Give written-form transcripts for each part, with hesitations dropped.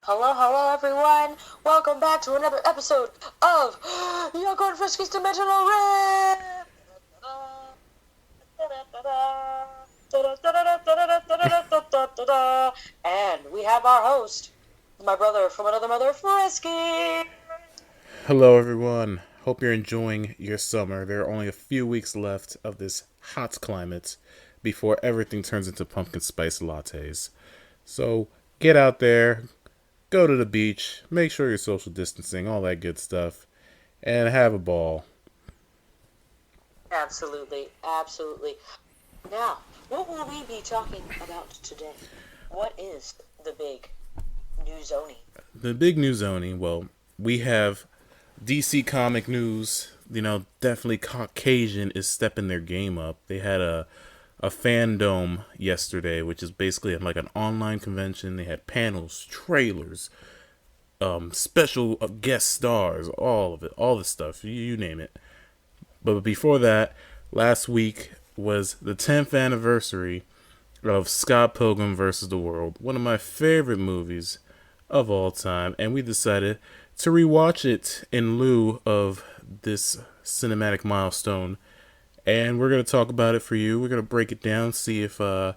Hello, hello, everyone. Welcome back to another episode of Yoko and Frisky's Dimensional Rift. And we have our host, my brother from another mother, Frisky. Hello, everyone. Hope you're enjoying your summer. There are only a few weeks left of this hot climate before everything turns into pumpkin spice lattes. So get out there, go to the beach, make sure you're social distancing, all that good stuff, and have a ball. Absolutely, absolutely. Now, what will we be talking about today? What is the big new zoning? The big news zoning, well, we have DC comic news. Definitely Caucasian is stepping their game up. They had a Fandome yesterday, which is basically like an online convention. They had panels, trailers, special guest stars, all of it, all the stuff, you name it. But before that, last week was the 10th anniversary of Scott Pilgrim versus the World, one of my favorite movies of all time, and we decided to rewatch it in lieu of this cinematic milestone. And we're gonna talk about it for you. We're gonna break it down, see if it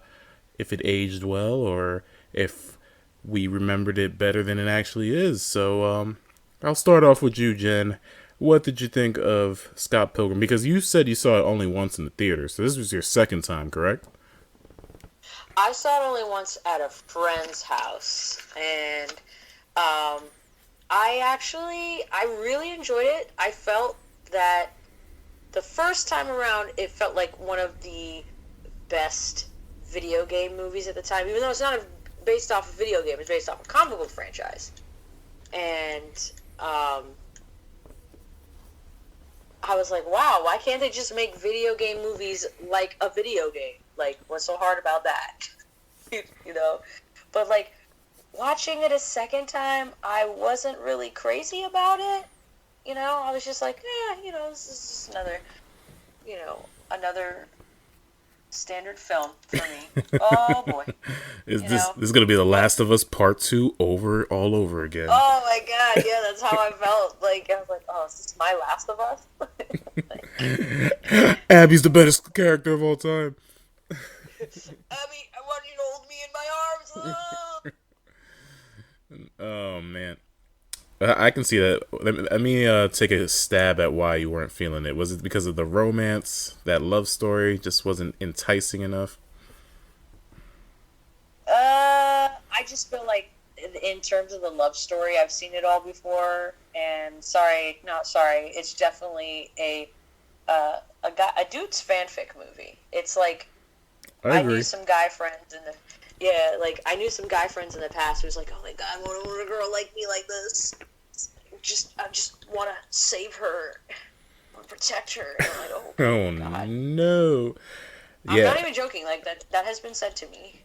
aged well or if we remembered it better than it actually is. So I'll start off with you, Jen. What did you think of Scott Pilgrim? Because you said you saw it only once in the theater, so this was your second time, correct? I saw it only once at a friend's house, and I really enjoyed it. I felt that the first time around, it felt like one of the best video game movies at the time, even though it's not based off a video game, it's based off a comic book franchise. And I was like, wow, why can't they just make video game movies like a video game? Like, what's so hard about that? you know? But, like, watching it a second time, I wasn't really crazy about it. I was just like, this is just another standard film for me. Oh, boy. Is this gonna be The Last of Us Part 2 all over again? Oh, my God, yeah, that's how I felt. Like, I was like, oh, is this my Last of Us? Abby's the best character of all time. Abby, I want you to hold me in my arms. Oh man, I can see that. Let me take a stab at why you weren't feeling it. Was it because of the romance? That love story just wasn't enticing enough. I just feel like in terms of the love story, I've seen it all before, and sorry, not sorry, it's definitely a dude's fanfic movie. It's like I I knew agree. some guy friends in the like I knew some guy friends in the past who was like, oh my God, I want a girl like me like this. I just want to save her, I want to protect her. And I'm like, oh Oh God, no. I'm Yeah, not even joking. Like that has been said to me.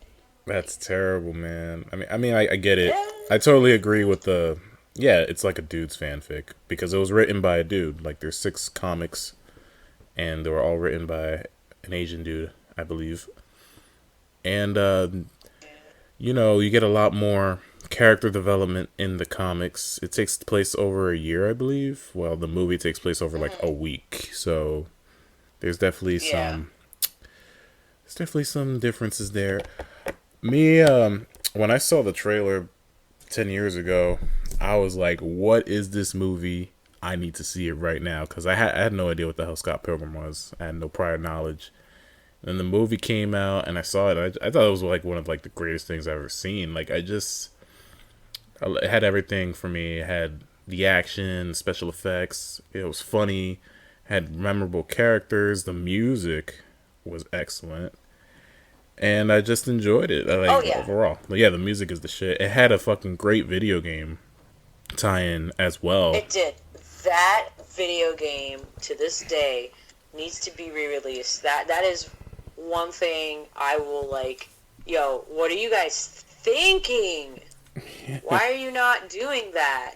that's terrible, man. I get it. Yeah. I totally agree with the. Yeah, it's like a dude's fanfic because it was written by a dude. Like there's 6 comics, and they were all written by an Asian dude, I believe. And you get a lot more character development in the comics. It takes place over a year, I believe. Well, the movie takes place over like a week. So there's definitely Yeah. some differences there. Me, when I saw the trailer 10 years ago, I was like, what is this movie? I need to see it right now because I had no idea what the hell Scott Pilgrim was. I had no prior knowledge. And the movie came out and I saw it. I thought it was like one of like the greatest things I've ever seen. It had everything for me. It had the action, special effects. It was funny. Had memorable characters. The music was excellent, and I just enjoyed it. Oh Like yeah. overall, but yeah, the music is the shit. It had a fucking great video game tie-in as well. It did. That video game to this day needs to be re-released. That is one thing I will like. Yo, what are you guys thinking? Why are you not doing that?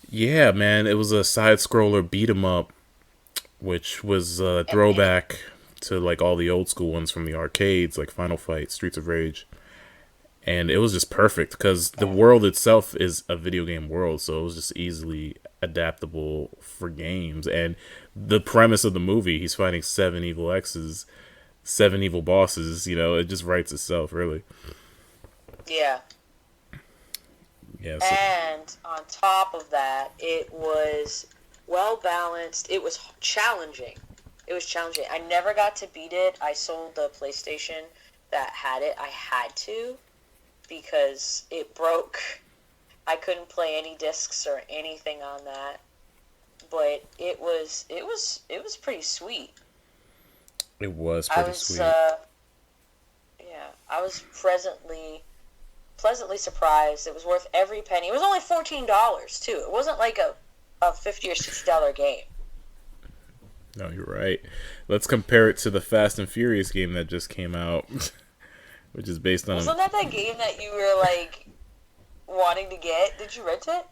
Yeah, man, it was a side scroller beat 'em up, which was a And throwback to like all the old school ones from the arcades, like Final Fight, Streets of Rage. and it was just perfect because the world itself is a video game world, so it was just easily adaptable for games. And the premise of the movie, he's fighting seven evil exes, seven evil bosses. It just writes itself, really. Yeah. Yeah. So, And on top of that, it was well balanced. It was challenging. It was challenging. I never got to beat it. I sold the PlayStation that had it. I had to because it broke. I couldn't play any discs or anything on that. But it was pretty sweet. it was pretty sweet. Yeah, I was pleasantly surprised. It was worth every penny. It was only $14 too. It wasn't like a $50 or $60 game. No, you're right. Let's compare it to the Fast and Furious game that just came out, which is based on. Wasn't that game that you were like wanting to get? Did you rent it?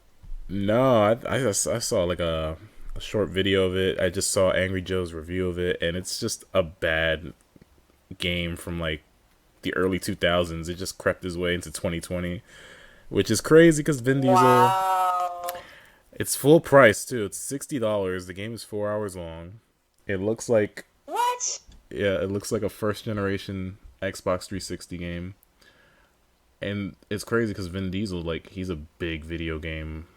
No, I saw like a short video of it. I just saw Angry Joe's review of it, and it's just a bad game from like the early 2000s. It just crept his way into 2020, which is crazy because Vin Diesel. Wow. It's full price too. It's $60. The game is 4 hours long. It looks like What? yeah, it looks like a first generation Xbox 360 game. And it's crazy because Vin Diesel, like, he's a big video game,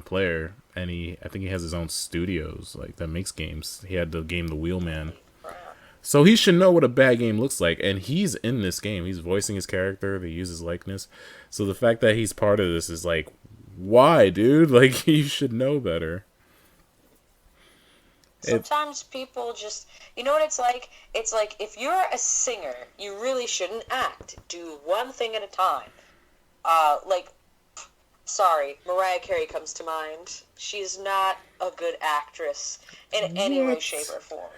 player, and I think he has his own studios, like, that makes games. He had the game The Wheelman, so he should know what a bad game looks like. And he's in this game. He's voicing his character. They use his likeness. So the fact that he's part of this is like, why, dude? Like, you should know better. Sometimes people just, you know what it's like? It's like if you're a singer, you really shouldn't act. Do one thing at a time. Sorry, Mariah Carey comes to mind. She's not a good actress in any way, shape, or form.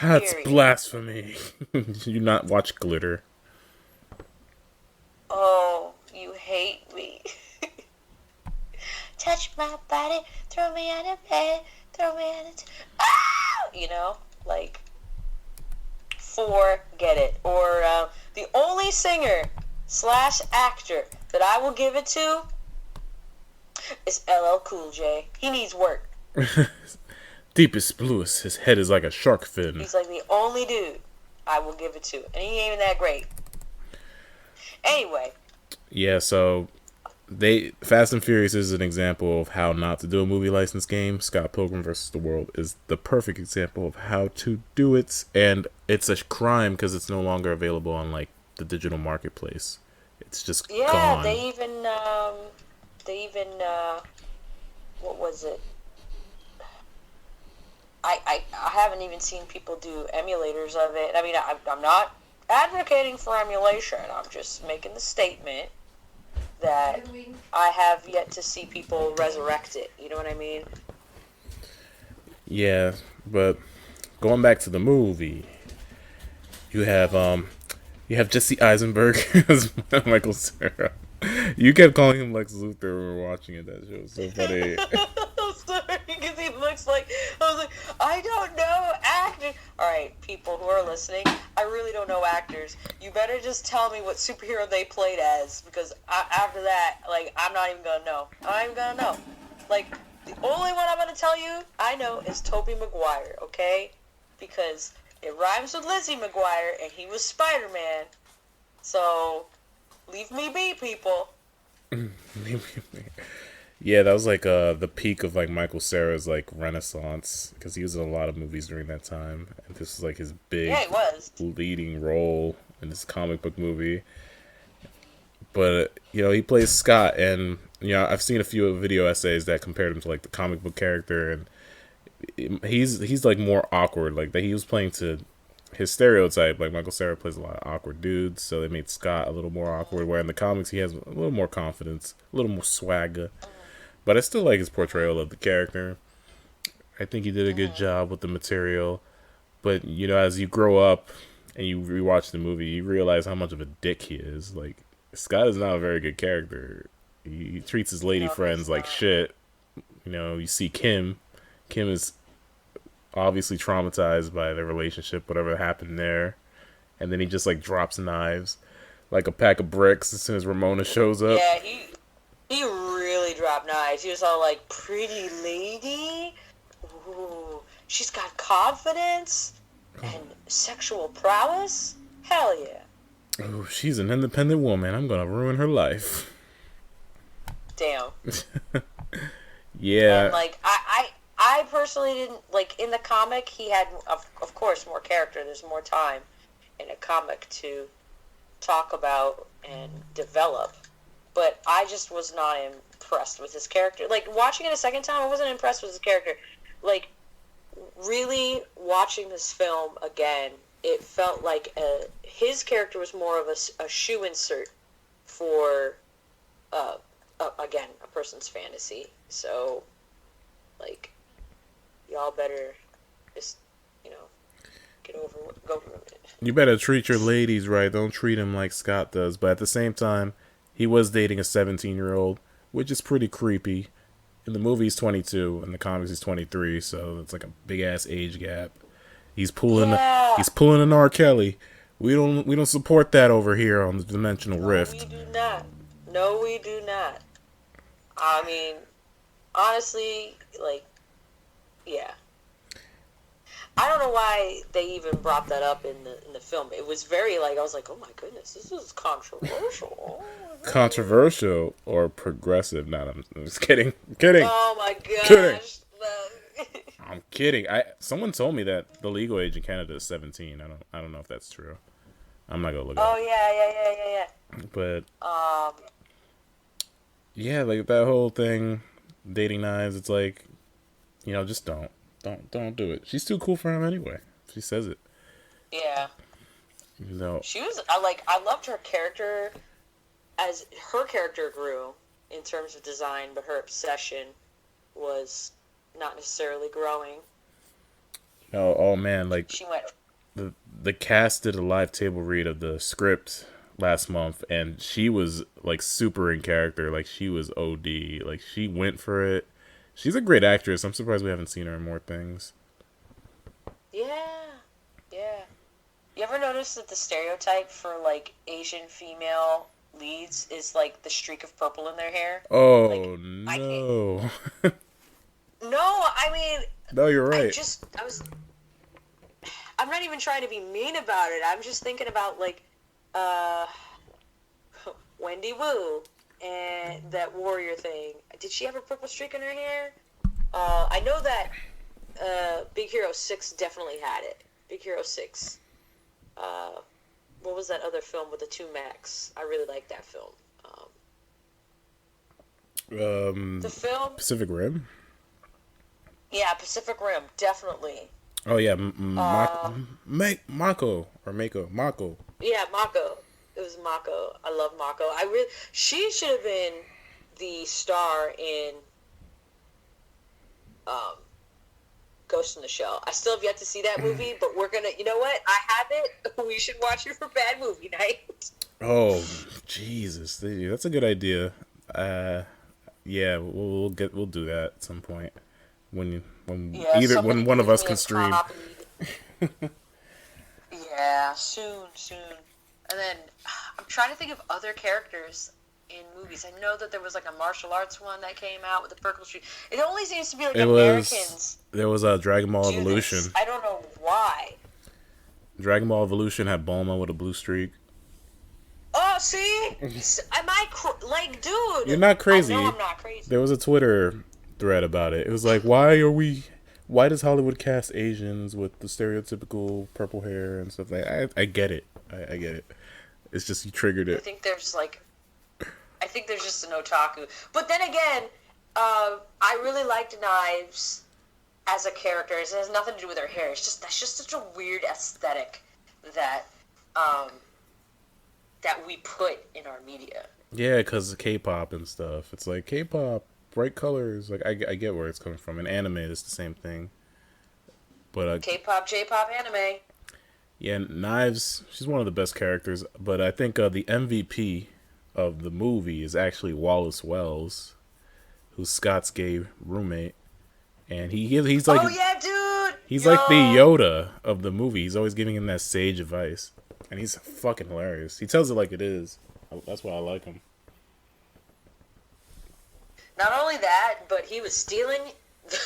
That's Period. blasphemy. You not watch Glitter? Oh, you hate me. Touch my body, throw me out of bed, throw me out of... forget it. Or the only singer / actor that I will give it to is LL Cool J. He needs work. Deepest bluest, his head is like a shark fin. He's like the only dude I will give it to. And he ain't even that great. Anyway. Yeah, so Fast and Furious is an example of how not to do a movie license game. Scott Pilgrim vs. the World is the perfect example of how to do it, and it's a crime because it's no longer available on like the digital marketplace. It's just gone. Yeah, they even what was it? I haven't even seen people do emulators of it. I mean, I'm not advocating for emulation. I'm just making the statement that I have yet to see people resurrect it. You know what I mean? Yeah, but going back to the movie, you have Jesse Eisenberg as Michael Cera. You kept calling him Lex Luthor when we were watching it. That show was so funny. I'm sorry, because he looks like... I was like, I don't know actors. Alright, people who are listening, I really don't know actors. You better just tell me what superhero they played as, because after that, like, I'm not even gonna know. I'm not even gonna know. Like, the only one I'm gonna tell you I know is Tobey Maguire, okay? Because it rhymes with Lizzie McGuire, and he was Spider-Man. So... leave me be, people. Yeah, that was like the peak of like Michael Cera's like renaissance, because he was in a lot of movies during that time, and this was like his big leading role in this comic book movie. But he plays Scott, and I've seen a few video essays that compared him to like the comic book character, and he's like more awkward, like that he was playing to his stereotype. Like Michael Cera plays a lot of awkward dudes, so they made Scott a little more awkward, where in the comics he has a little more confidence, a little more swagger. But I still like his portrayal of the character. I think he did a good job with the material. But as you grow up and you rewatch the movie, you realize how much of a dick he is. Like, Scott is not a very good character. He treats his lady friends like shit. You see Kim. Kim is obviously traumatized by their relationship, whatever happened there, and then he just like drops knives. like a pack of bricks as soon as Ramona shows up. Yeah, he really dropped knives. He was all like, "Pretty lady, ooh, she's got confidence and sexual prowess. Hell yeah!" Oh, she's an independent woman. I'm gonna ruin her life. Damn. Yeah. And like I personally didn't like in the comic. He had of course more character. There's more time in a comic to talk about and develop. But I just was not impressed with his character. Like watching it a second time, I wasn't impressed with his character. Like really watching this film again, it felt like his character was more of a shoe insert for again a person's fantasy. So like y'all better just get over it. You better treat your ladies right. Don't treat him like Scott does. But at the same time, he was dating a 17-year-old, which is pretty creepy. In the movie, he's 22. In the comics, he's 23. So it's like a big ass age gap. He's pulling. Yeah. He's pulling an R. Kelly. We don't support that over here on the Dimensional Rift. We do not. No, we do not. I mean, honestly, like, yeah. I don't know why they even brought that up in the film. It was very like I was like, oh my goodness, this is controversial. Controversial or progressive? No, I'm just kidding. I'm kidding. Oh my gosh. Kidding. I'm kidding. Someone told me that the legal age in Canada is 17. I don't know if that's true. I'm not gonna look it up. Oh yeah. But yeah, like that whole thing, dating knives. It's like, just don't do it. She's too cool for him anyway. She says it. Yeah. She was I loved her character as her character grew in terms of design, but her obsession was not necessarily growing. Oh man, like she went. The cast did a live table read of the script last month, and she was like super in character. Like she was OD. Like she went for it. She's a great actress. I'm surprised we haven't seen her in more things. Yeah. You ever notice that the stereotype for like Asian female leads is like the streak of purple in their hair? Oh like, no. No, I mean. No, you're right. I'm not even trying to be mean about it. I'm just thinking about like, Wendy Wu and that warrior thing. Did she have a purple streak in her hair? I know that Big Hero 6 definitely had it. Big Hero 6. What was that other film with the two mechs? I really like that film. The film? Pacific Rim? Yeah, Pacific Rim, definitely. Oh yeah, Mako. Yeah, Mako. It was Mako. I love Mako. She should have been the star in Ghost in the Shell. I still have yet to see that movie, but we're gonna. You know what? I have it. We should watch it for Bad Movie Night. Oh Jesus, that's a good idea. Yeah, we'll do that at some point when one of us can stream. Yeah, soon. And then I'm trying to think of other characters in movies. I know that there was like a martial arts one that came out with the purple streak. It only seems to be like Americans. There was a Dragon Ball Evolution. This. I don't know why. Dragon Ball Evolution had Bulma with a blue streak. Oh, see? Am I dude? You're not crazy. I know I'm not crazy. There was a Twitter thread about it. It was like, why does Hollywood cast Asians with the stereotypical purple hair and stuff like that? I get it. I get it. It's just you triggered it. I think there's just an otaku. But then again, I really liked Knives as a character. It has nothing to do with her hair. That's just such a weird aesthetic that we put in our media. Yeah, because of K-pop and stuff. It's like K-pop, bright colors. Like I get where it's coming from. In anime, it's the same thing. But K-pop, J-pop, anime. Yeah, Knives. She's one of the best characters. But I think the MVP of the movie is actually Wallace Wells, who's Scott's gay roommate. And he's like Oh yeah, dude. he's like the Yo. Yoda of the movie. He's always giving him that sage advice, and he's fucking hilarious. He tells it like it is. That's why I like him. Not only that, but he was stealing.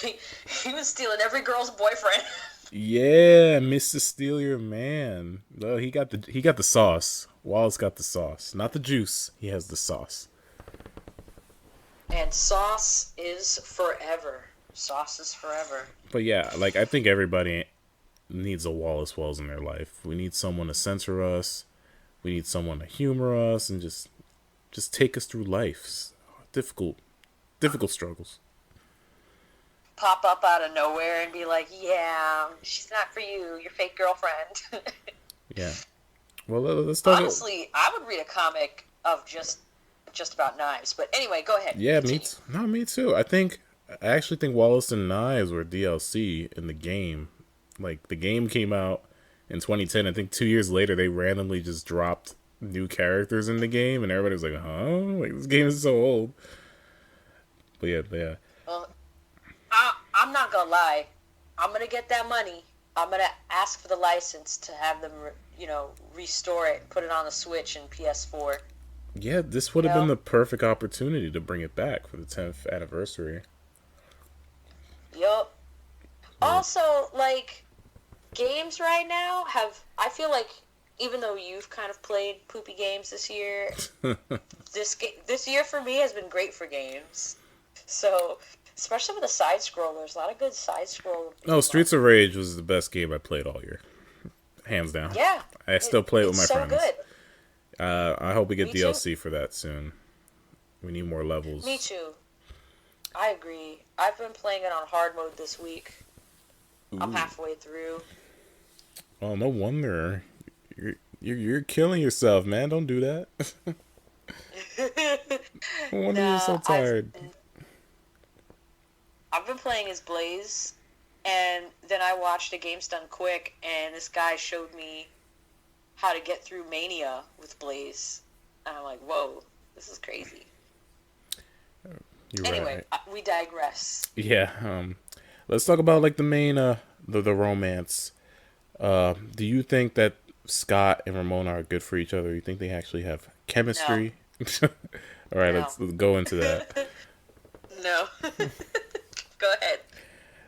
He was stealing every girl's boyfriend. Yeah, Mr. Steal Your Man. No, he got the sauce. Wallace got the sauce, not the juice. He has the sauce. And sauce is forever. Sauce is forever. But yeah, like I think everybody needs a Wallace Wells in their life. We need someone to censor us. We need someone to humor us and just take us through life's difficult struggles. Pop up out of nowhere and be like, "Yeah, she's not for you. Your fake girlfriend." Yeah. Well, let's talk. Honestly, I would read a comic of just about knives. But anyway, go ahead. Yeah, Continue. me too. I actually think Wallace and Knives were DLC in the game. Like the game came out in 2010. I think 2 years later they randomly just dropped new characters in the game, and everybody was like, "Huh? Like this game is so old." But yeah. Well, I'm not gonna lie. I'm gonna get that money. I'm gonna ask for the license to have them, restore it, put it on the Switch and PS4. Yeah, this would have been the perfect opportunity to bring it back for the 10th anniversary. Yup. Also, like, games right now I feel like, even though you've kind of played poopy games this year, this year for me has been great for games. So, especially with the side scrollers, a lot of good side scroll. No, Streets of Rage was the best game I played all year, hands down. Yeah, I still play it with my friends. It's so good. I hope we get Me DLC too. for that soon. We need more levels. Me too. I agree. I've been playing it on hard mode this week. Ooh. I'm halfway through. Oh, no wonder. You're killing yourself, man. Don't do that. No wonder you're so tired. I've been playing as Blaze, and then I watched A Games Done Quick, and this guy showed me how to get through Mania with Blaze. And I'm like, whoa, this is crazy. You're anyway, right. We digress. Yeah. Let's talk about like the main the romance. Do you think that Scott and Ramona are good for each other? You think they actually have chemistry? No. All right, let's go into that. No. Go ahead.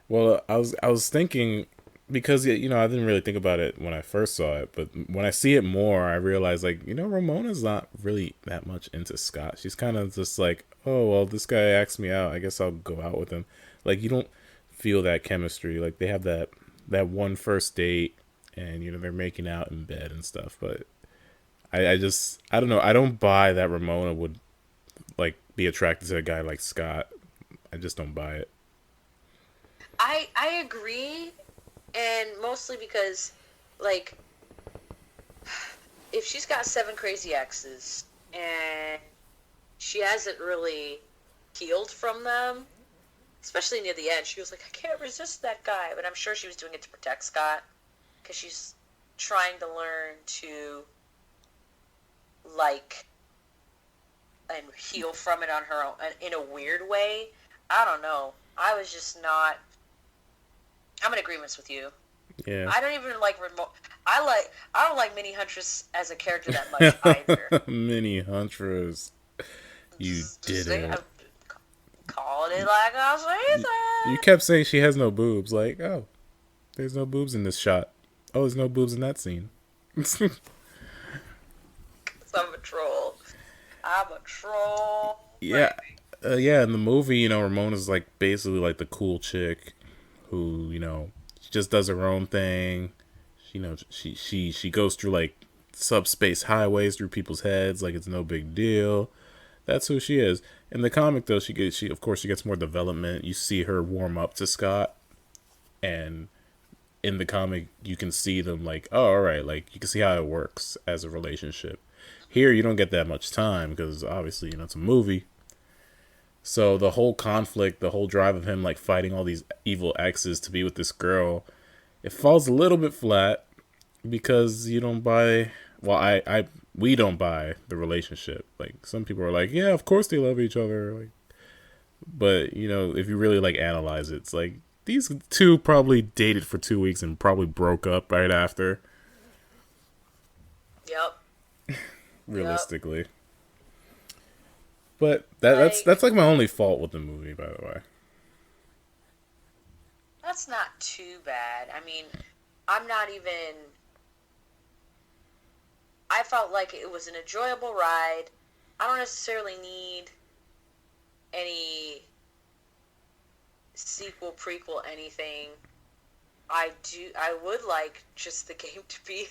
Well, I was thinking, because I didn't really think about it when I first saw it, but when I see it more, I realize like Ramona's not really that much into Scott. She's kind of just like, oh well, this guy asked me out, I guess I'll go out with him. Like you don't feel that chemistry. Like they have that one first date, and they're making out in bed and stuff. But I don't know. I don't buy that Ramona would like be attracted to a guy like Scott. I just don't buy it. I agree, and mostly because, like, if she's got 7 crazy exes and she hasn't really healed from them, especially near the end, she was like, I can't resist that guy. But I'm sure she was doing it to protect Scott, because she's trying to learn to like and heal from it on her own in a weird way. I don't know. I was just not. I'm in agreement with you. Yeah. I don't even like I don't like Minnie Huntress as a character that much either. Minnie Huntress. You did it. I'm calling it like I say that. You kept saying she has no boobs. Like, oh, there's no boobs in this shot. Oh, there's no boobs in that scene. I'm a troll. Yeah. Yeah, in the movie, Ramona's like basically like the cool chick who, she just does her own thing. She goes through like subspace highways through people's heads like it's no big deal. That's who she is. In the comic though, she gets more development. You see her warm up to Scott, and in the comic you can see them like, oh, all right, like you can see how it works as a relationship. Here you don't get that much time because obviously, it's a movie. So the whole conflict, the whole drive of him like fighting all these evil exes to be with this girl, it falls a little bit flat because you don't buy. Well, we don't buy the relationship. Like some people are like, yeah, of course they love each other. Like, But you know, if you really like analyze it, it's like these two probably dated for 2 weeks and probably broke up right after. Yep. Yep. Realistically, but that's Like, like my only fault with the movie, by the way. that's not too bad. I mean, I'm not even. I felt like it was an enjoyable ride. I don't necessarily need any sequel, prequel, anything. I would like just the game to be.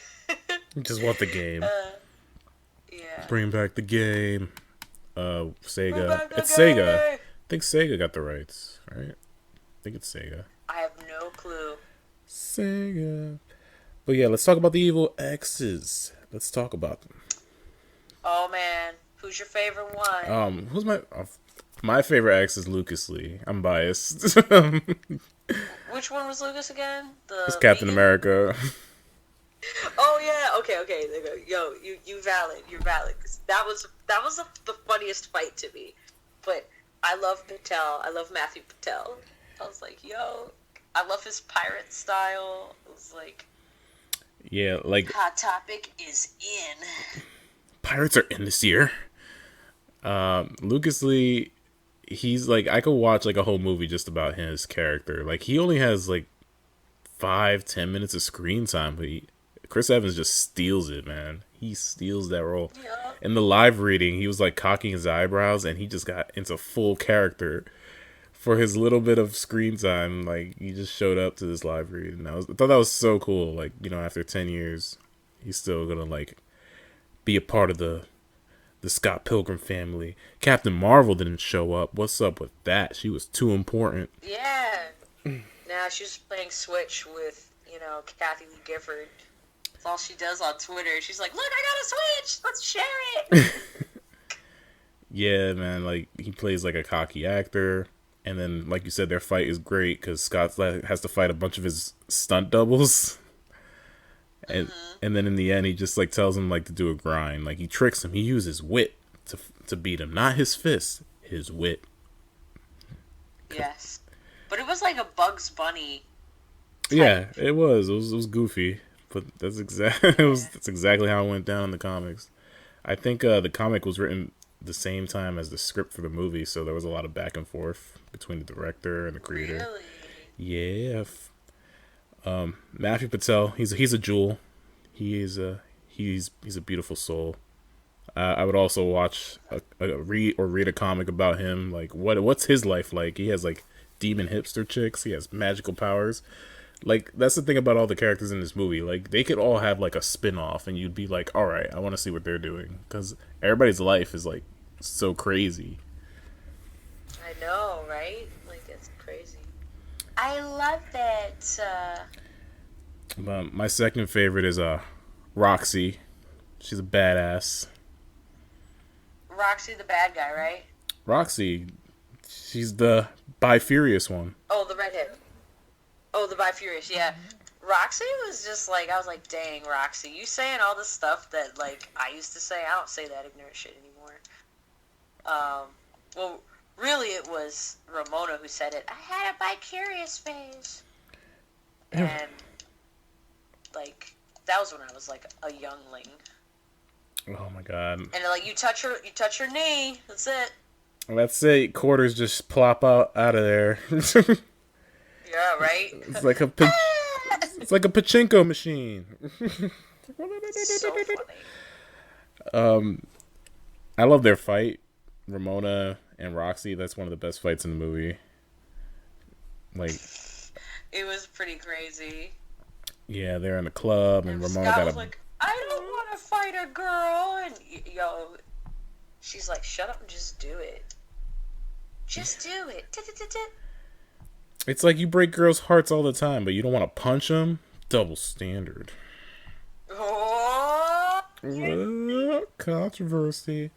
Just want the game. uh, yeah. Bring back the game. Bring Sega. back the It's Sega. I game! think Sega got the rights, right? I think it's Sega. I have no clue. Sega. But yeah, let's talk about the evil exes. Let's talk about them. Oh man, who's your favorite one? Who's my favorite ex is Lucas Lee. I'm biased. Which one was Lucas again? It's The Captain vegan? America. Oh yeah, okay. There you go. Yo, you valid. You're valid. 'Cause that was the funniest fight to me. But I love Patel. I love Matthew Patel. I was like, yo, I love his pirate style. It was like, Yeah, like Hot Topic is in. pirates are in this year. Lucas Lee, he's like I could watch like a whole movie just about his character. Like he only has like 5-10 minutes of screen time, but Chris Evans just steals it, man. He steals that role. Yeah. In the live reading, he was like cocking his eyebrows, and he just got into full character for his little bit of screen time. Like he just showed up to this live read, and I thought that was so cool. Like you know, after 10 years, he's still gonna like be a part of the Scott Pilgrim family. Captain Marvel didn't show up. What's up with that? She was too important. Yeah. Now she's playing Switch with, Kathy Lee Gifford. That's all she does on Twitter. She's like, look, I got a Switch! Let's share it! Yeah, man. Like he plays like a cocky actor, and then like you said, their fight is great because Scott has to fight a bunch of his stunt doubles, and and then in the end, he just like tells him like to do a grind. Like he tricks him. He uses wit to beat him, not his fist, his wit. Yes. But it was like a Bugs Bunny type. Yeah, it was. It was goofy, but that's exactly how it went down in the comics. I think the comic was written the same time as the script for the movie, so there was a lot of back and forth between the director and the creator. Really? Yeah. Matthew Patel, he's a jewel. He's a beautiful soul. I would also watch read a comic about him. Like what's his life like? He has like demon hipster chicks. He has magical powers. Like that's the thing about all the characters in this movie. Like they could all have like a spin-off and you'd be like, "All right, I want to see what they're doing." Cuz everybody's life is like so crazy. I know, right? Like, it's crazy. I love it. But my second favorite is Roxy. She's a badass. Roxy the bad guy, right? Roxy, she's the bi-furious one. Oh, the redhead. Oh, the Bifurious, yeah. Roxy was just like, I was like, dang, Roxy, you saying all this stuff that, like, I used to say. I don't say that ignorant shit anymore. Well, really, it was Ramona who said it. I had a bi-curious phase. And, like, that was when I was, like, a youngling. Oh my god. And, like, you touch her knee, that's it. That's it. Quarters just plop out of there. Yeah, right? It's like it's like a pachinko machine. It's so funny. I love their fight, Ramona and Roxy. That's one of the best fights in the movie. Like, It was pretty crazy. yeah, they're in the club and Ramona Scott got was a. like, I don't want to fight a girl. And, yo, she's like, shut up and just do it. Just do it. It's like you break girls' hearts all the time, but you don't want to punch them. Double standard. Oh, Controversy.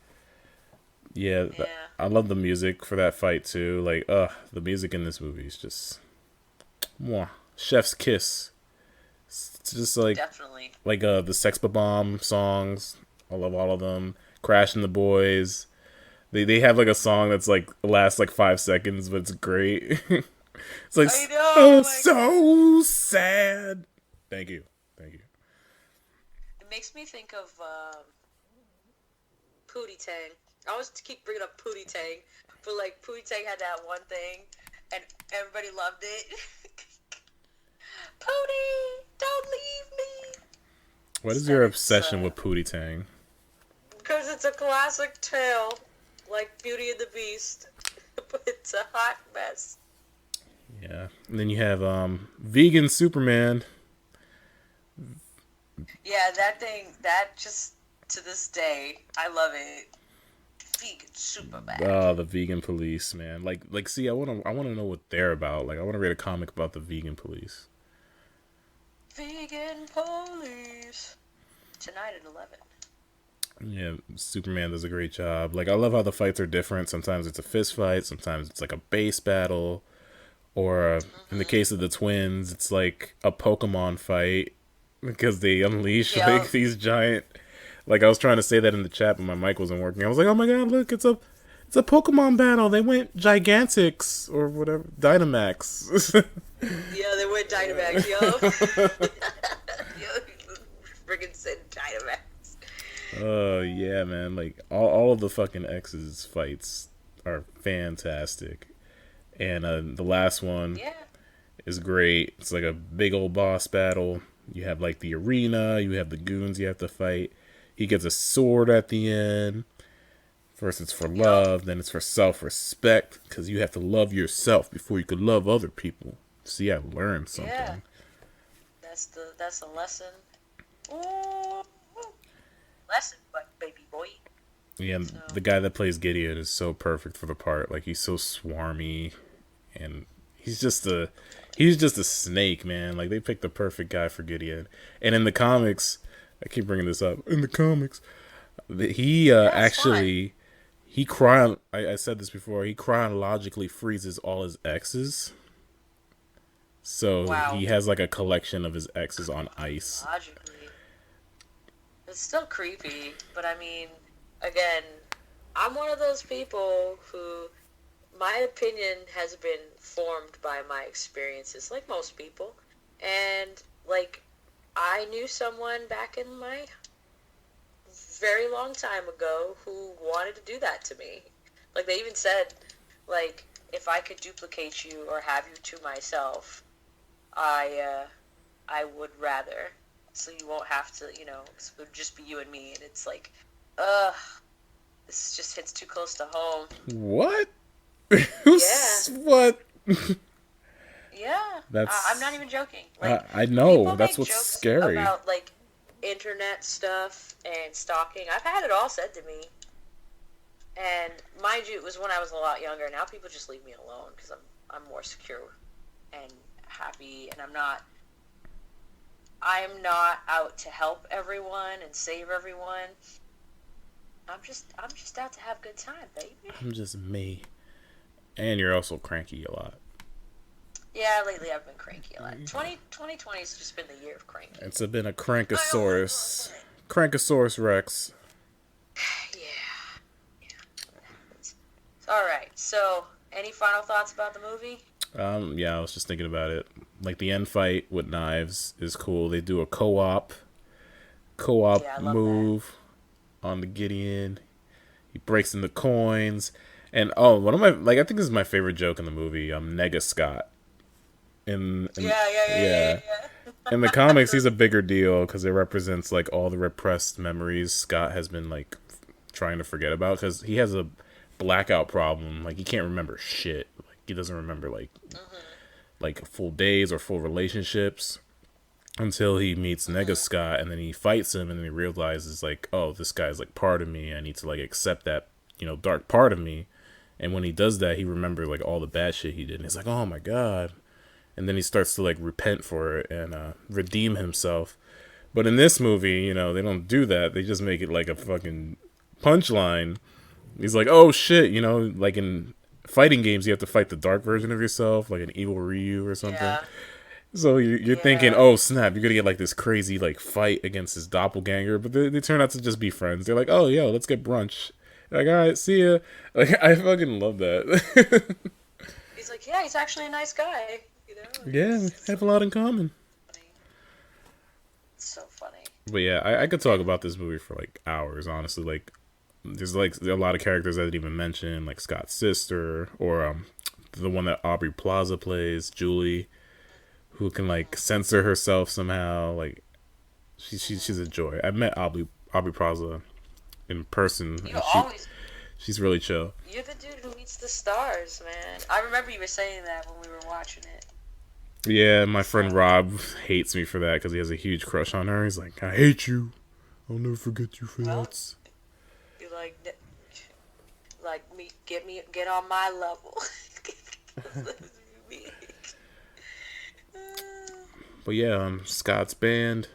Yeah, yeah. I love the music for that fight too. Like, the music in this movie is just, mwah, chef's kiss. It's just like, Definitely. the Sex Bomb songs. I love all of them. Crash and the Boys. They have like a song that's like lasts like 5 seconds, but it's great. It's like I know. oh Oh my god. so sad. Thank you, thank you. It makes me think of Pootie Tang. I always keep bringing up Pootie Tang, but like Pootie Tang had that one thing, and everybody loved it. Pootie, don't leave me. What is And your it's obsession with Pootie Tang? because it's a classic tale, like Beauty and the Beast, but it's a hot mess. Yeah, and then you have vegan Superman. Yeah, that thing, that just to this day, I love it. Vegan Superman. Oh, the vegan police, man. See, I wanna know what they're about. Like, I wanna read a comic about the vegan police. Vegan police. Tonight at 11. Yeah, Superman does a great job. Like, I love how the fights are different. Sometimes it's a fist fight. Sometimes it's like a base battle. Or in the case of the twins, it's like a Pokemon fight because they unleash Yep. like these giant. Like I was trying to say that in the chat, but my mic wasn't working. I was like, "Oh my god, look! It's a Pokemon battle. They went Gigantix or whatever, Dynamax." Yeah, they went Dynamax, yo. Yo, friggin' said Dynamax. Oh yeah, man! Like all of the fucking X's fights are fantastic, and the last one Yeah. is great. It's like a big old boss battle. You have like the arena, you have the goons you have to fight. He gets a sword at the end. First it's for love, then it's for self-respect, because you have to love yourself before you could love other people. See, I learned something. Yeah. That's a lesson. Ooh. Lesson, but baby boy. Yeah, and So. the guy that plays Gideon is so perfect for the part. Like he's so swarmy, and he's just a snake, man. Like they picked the perfect guy for Gideon. And in the comics, I keep bringing this up. In the comics, he actually he I said this before. He chronologically freezes all his exes. So Wow. he has like a collection of his exes on ice. Logically. It's still creepy, but I mean, again, I'm one of those people who my opinion has been formed by my experiences, like most people. And, like, I knew someone back in my very long time ago who wanted to do that to me. Like, they even said, like, if I could duplicate you or have you to myself, I would rather. So you won't have to, it would just be you and me. And it's like, this just hits too close to home. What? Yeah. What? Yeah. That's. I'm not even joking. Like, I know. people That's make what's jokes scary. about, like, internet stuff and stalking. I've had it all said to me. And mind you, it was when I was a lot younger. Now people just leave me alone because I'm more secure and happy, and I'm not out to help everyone and save everyone. I'm just out to have a good time, baby. I'm just me. And you're also cranky a lot. Yeah, lately I've been cranky a lot. 2020 has just been the year of cranky. It's been a Crankosaurus. Crankosaurus Rex. Yeah. Alright, so any final thoughts about the movie? Yeah, I was just thinking about it. Like the end fight with knives is cool. They do a co-op move on the Gideon. He breaks in the coins. And one of my I think this is my favorite joke in the movie. Nega Scott. Yeah. In the comics, he's a bigger deal because it represents like all the repressed memories Scott has been like trying to forget about, because he has a blackout problem. Like he can't remember shit. Like he doesn't remember like full days or full relationships until he meets Nega Scott, and then he fights him, and then he realizes like, oh, this guy's like part of me. I need to like accept that dark part of me. And when he does that, he remembers like all the bad shit he did, and he's like, oh my god. And then he starts to like repent for it and redeem himself. But in this movie, they don't do that. They just make it like a fucking punchline. He's like, oh shit, like in fighting games, you have to fight the dark version of yourself, like an evil Ryu or something. Yeah. So you're thinking, oh snap, you're gonna get like this crazy like fight against his doppelganger, but they turn out to just be friends. They're like, oh yo, let's get brunch. Like, all right, see ya. Like, I fucking love that. He's like, yeah, he's actually a nice guy. You know, Yeah, we it's so have a lot in common. funny. It's so funny. But yeah, I could talk about this movie for like hours, honestly. There's like a lot of characters I didn't even mention, like Scott's sister, or the one that Aubrey Plaza plays, Julie, who can like censor herself somehow. Like she's a joy. I met Aubrey Plaza in person, You and always, she's really chill. you're the dude who meets the stars, man. I remember you were saying that when we were watching it. Yeah, my friend So, Rob hates me for that because he has a huge crush on her. He's like, I hate you. I'll never forget you for well, that. you like get on my level. But yeah, Scott's band,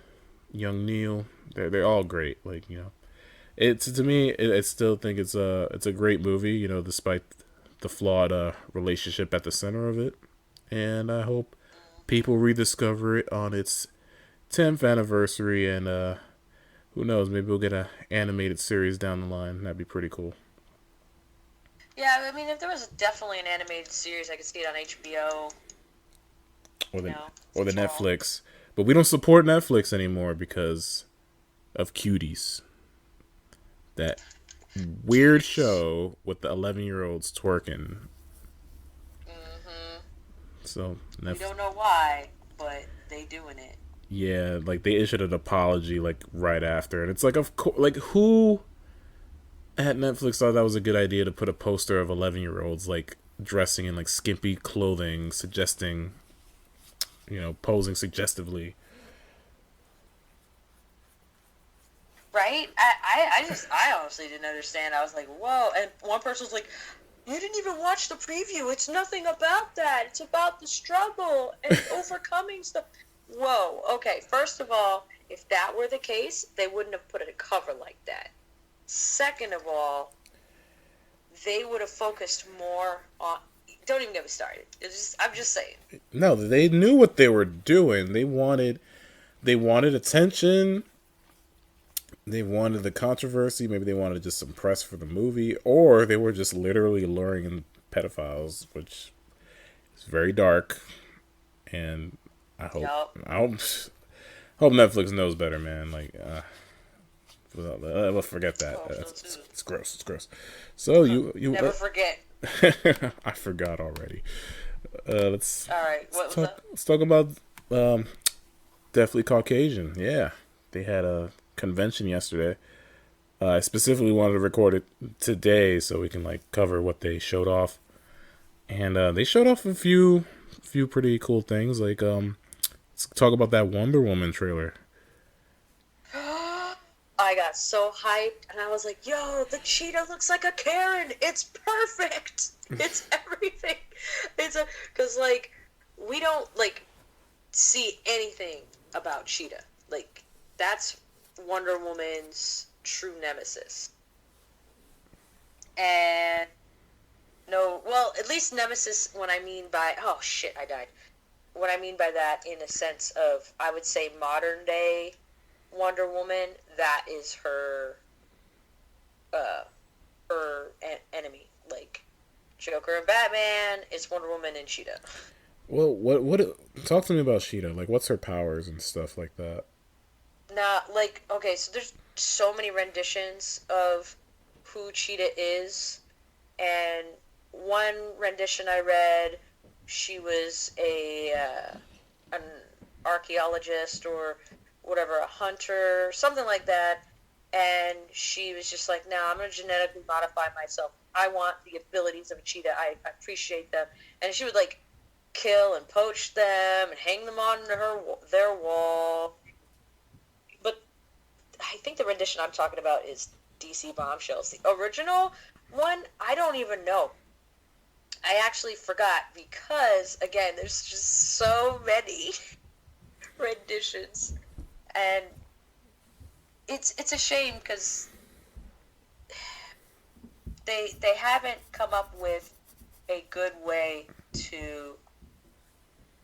Young Neil, they're all great. Like it's to me, I still think it's a great movie. Despite the flawed relationship at the center of it, and I hope people rediscover it on its 10th anniversary, and who knows, maybe we'll get an animated series down the line. That'd be pretty cool. Yeah, I mean, if there was definitely an animated series, I could see it on HBO. Or You the know, or the for all. Netflix, but we don't support Netflix anymore because of Cuties. That weird show with the 11-year-olds twerking. Mm-hmm. So We don't know why, but they doing it. yeah, like they issued an apology like right after, and it's like of course, like who at Netflix thought that was a good idea to put a poster of 11-year-olds like dressing in like skimpy clothing, suggesting, posing suggestively. Right? I honestly didn't understand. I was like, whoa. And one person was like, you didn't even watch the preview. It's nothing about that. It's about the struggle and overcoming stuff. Whoa. Okay. First of all, if that were the case, they wouldn't have put a cover like that. Second of all, they would have focused more on. Don't even get me started. I'm just saying. No, they knew what they were doing. They wanted attention. They wanted the controversy. Maybe they wanted just some press for the movie, or they were just literally luring in pedophiles, which is very dark. And I hope, Yup. I hope, hope Netflix knows better, man. Like, we'll forget that. Hope so It's gross. It's gross. So Never forget. I forgot already. Let's All right. What was that? let's talk about definitely Caucasian. Yeah, they had a convention yesterday. I specifically wanted to record it today so we can like cover what they showed off, and they showed off a few pretty cool things. Like let's talk about that Wonder Woman trailer. I got so hyped, and I was like, yo, the cheetah looks like a Karen. It's perfect. It's everything. Because, like, we don't, like, see anything about Cheetah. Like, that's Wonder Woman's true nemesis. And, no, well, at least nemesis, when I mean by, oh, shit, I died. What I mean by that, in a sense of, I would say modern day Wonder Woman, that is her enemy. Like Joker and Batman, it's Wonder Woman and Cheetah. Well, what talk to me about Sheeta. Like, what's her powers and stuff like that? Now, like, okay, so there's so many renditions of who Cheetah is, and one rendition I read, she was an archaeologist or whatever, a hunter, something like that. And she was just like, "No, I'm going to genetically modify myself. I want the abilities of a cheetah. I appreciate them." And she would like kill and poach them and hang them on their wall. But I think the rendition I'm talking about is DC Bombshells. The original one, I don't even know. I actually forgot because, again, there's just so many renditions. And it's a shame because they haven't come up with a good way to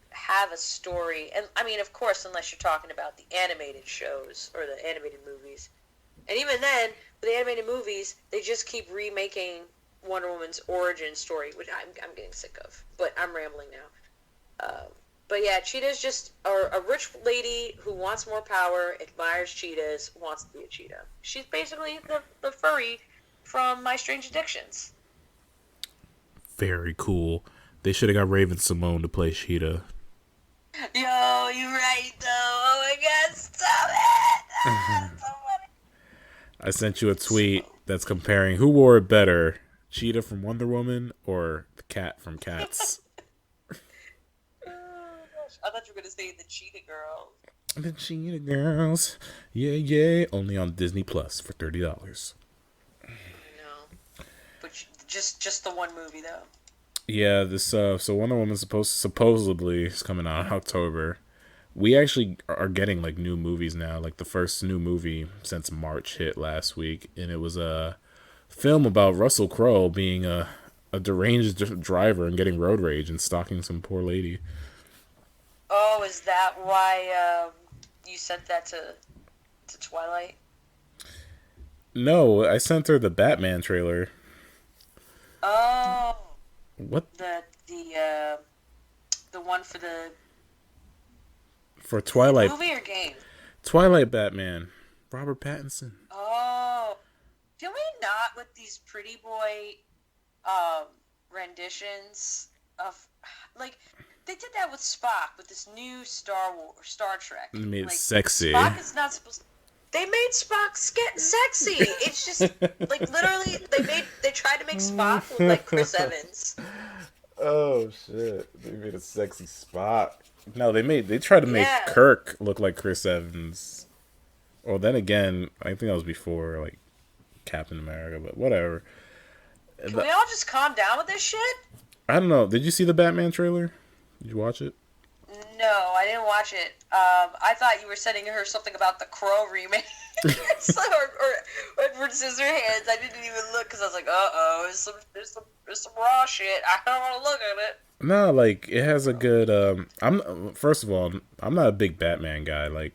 have a story. And I mean, of course, unless you're talking about the animated shows or the animated movies. And even then, for the animated movies, they just keep remaking Wonder Woman's origin story, which I'm getting sick of. But I'm rambling now. But yeah, Cheetah's just a rich lady who wants more power, admires cheetahs, wants to be a cheetah. She's basically the furry from My Strange Addictions. Very cool. They should have got Raven Simone to play Cheetah. Yo, you're right though. Oh my god, stop it! Ah, so funny. I sent you a tweet that's comparing who wore it better, Cheetah from Wonder Woman or the cat from Cats. I thought you were gonna say the Cheetah Girls. The Cheetah Girls, yeah, only on Disney Plus for $30. No, but just the one movie though. Yeah, this so Wonder Woman supposedly is coming out in October. We actually are getting like new movies now. Like the first new movie since March hit last week, and it was a film about Russell Crowe being a deranged driver and getting road rage and stalking some poor lady. Oh, is that why you sent that to Twilight? No, I sent her the Batman trailer. Oh, What? The one For Twilight. movie or game? Twilight Batman. Robert Pattinson. Oh, can we not with these pretty boy renditions of like they did that with Spock with this new Star Trek. They made it like, sexy. Spock is not supposed. They made Spock sexy. It's just like literally they tried to make Spock look like Chris Evans. Oh shit! They made a sexy Spock. No, they tried to make Yeah. Kirk look like Chris Evans. Well, then again, I think that was before like Captain America, but whatever. Can we all just calm down with this shit? I don't know. Did you see the Batman trailer? Did you watch it? No, I didn't watch it. I thought you were sending her something about the Crow remake. or Edward Scissorhands. I didn't even look because I was like, there's some raw shit. I don't want to look at it. No, like it has a good. First of all, I'm not a big Batman guy. Like,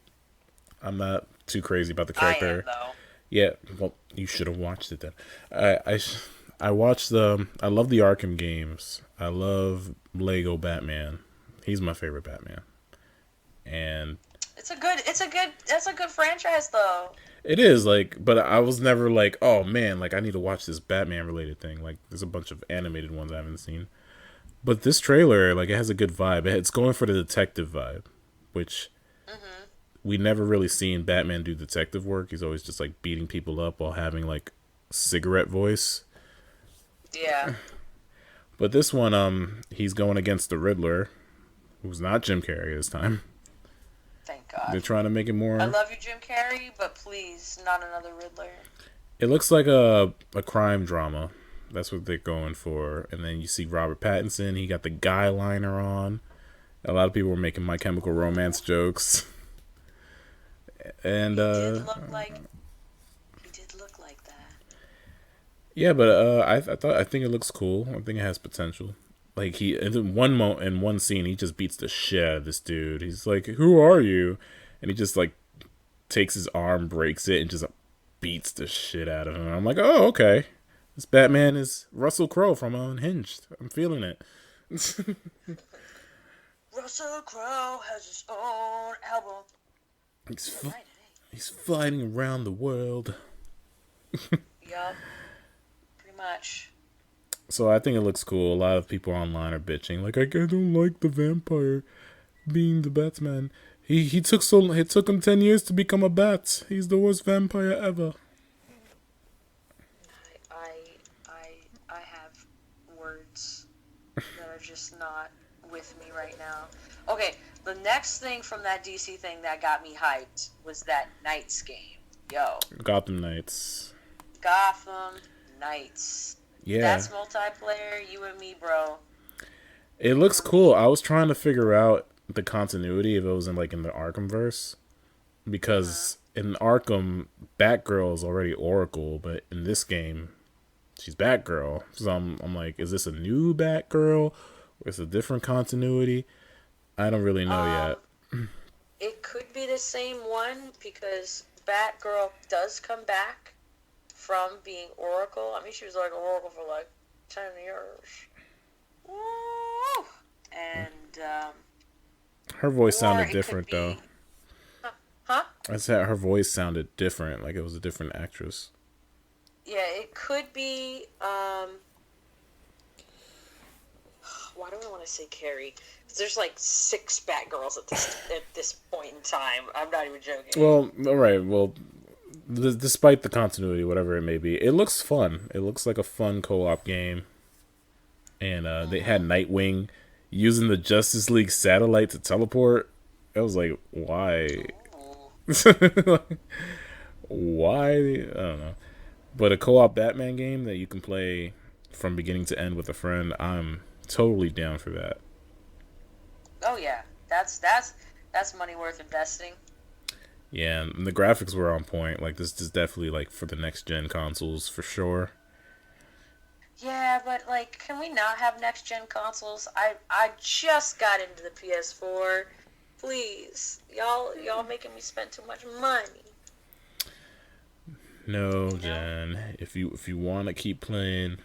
I'm not too crazy about the character. I am, though. Yeah, well, you should have watched it then. I watched I love the Arkham games. I love Lego Batman. He's my favorite Batman. And That's a good franchise though. it is like, but I was never like, oh man, like I need to watch this Batman related thing. Like there's a bunch of animated ones I haven't seen. But this trailer, like it has a good vibe. It's going for the detective vibe, which we never really seen Batman do detective work. He's always just like beating people up while having like cigarette voice. Yeah. But this one, he's going against the Riddler, who's not Jim Carrey this time. Thank God. They're trying to make it more. I love you, Jim Carrey, but please, not another Riddler. It looks like a crime drama. That's what they're going for. And then you see Robert Pattinson. He got the guy liner on. A lot of people were making My Chemical Romance jokes. And He did look like that. yeah, but I think it looks cool. I think it has potential. Like in one scene, he just beats the shit out of this dude. He's like, "Who are you?" And he just like takes his arm, breaks it, and just beats the shit out of him. I'm like, "Oh, okay. This Batman is Russell Crowe from Unhinged. I'm feeling it." Russell Crowe has his own album. He's flying around the world. Yup. Pretty much. So I think it looks cool. A lot of people online are bitching, like I don't like the vampire being the Batman. It took him 10 years to become a bat. He's the worst vampire ever. I have words that are just not with me right now. Okay, the next thing from that DC thing that got me hyped was that Knights game. Yo. Gotham Knights. Gotham Knights. Yeah. That's multiplayer, you and me, bro. It looks cool. I was trying to figure out the continuity if it was in the Arkhamverse. Because in Arkham, Batgirl is already Oracle, but in this game, she's Batgirl. So I'm like, is this a new Batgirl? Or is it a different continuity? I don't really know yet. It could be the same one because Batgirl does come back from being Oracle. I mean, she was like Oracle for like 10 years. Woo! And her voice or sounded it different could be, though. huh? I said her voice sounded different, like it was a different actress. Yeah, it could be. Why do I want to say Carrie? Because there's like 6 Batgirls at this point in time. I'm not even joking. Well, all right. Well, despite the continuity, whatever it may be, it looks fun. It looks like a fun co-op game. And they had Nightwing using the Justice League satellite to teleport. I was like, why? Why? I don't know. But a co-op Batman game that you can play from beginning to end with a friend, I'm totally down for that. Oh yeah, that's money worth investing. Yeah, and the graphics were on point. Like, this is definitely like for the next gen consoles for sure. Yeah, but like, can we not have next gen consoles? I just got into the PS4. Please, y'all making me spend too much money. No, Jen. If you want to keep playing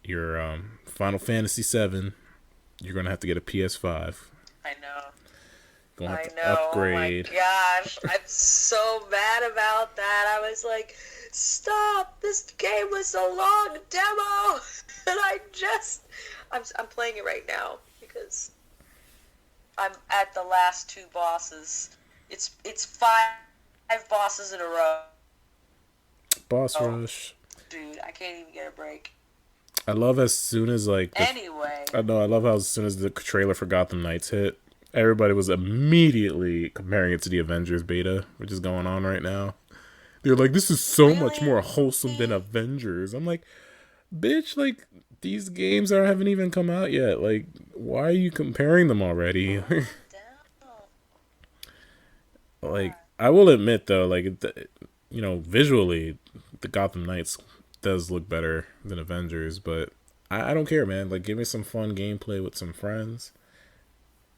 your Final Fantasy VII, you're gonna have to get a PS5. I know. Gonna have I to know. upgrade. Oh my gosh, I'm so mad about that. I was like, stop! This game was so long, demo, and I'm playing it right now because I'm at the last 2 bosses. It's 5 bosses in a row. Boss rush. Dude, I can't even get a break. I love as soon as like Anyway. I know, I love how as soon as the trailer for Gotham Knights hit, everybody was immediately comparing it to the Avengers beta, which is going on right now. They're like, this is so much more wholesome than Avengers. I'm like, bitch, like, these games haven't even come out yet. Like, why are you comparing them already? Like, I will admit, though, like, visually, the Gotham Knights does look better than Avengers, but I don't care, man. Like, give me some fun gameplay with some friends.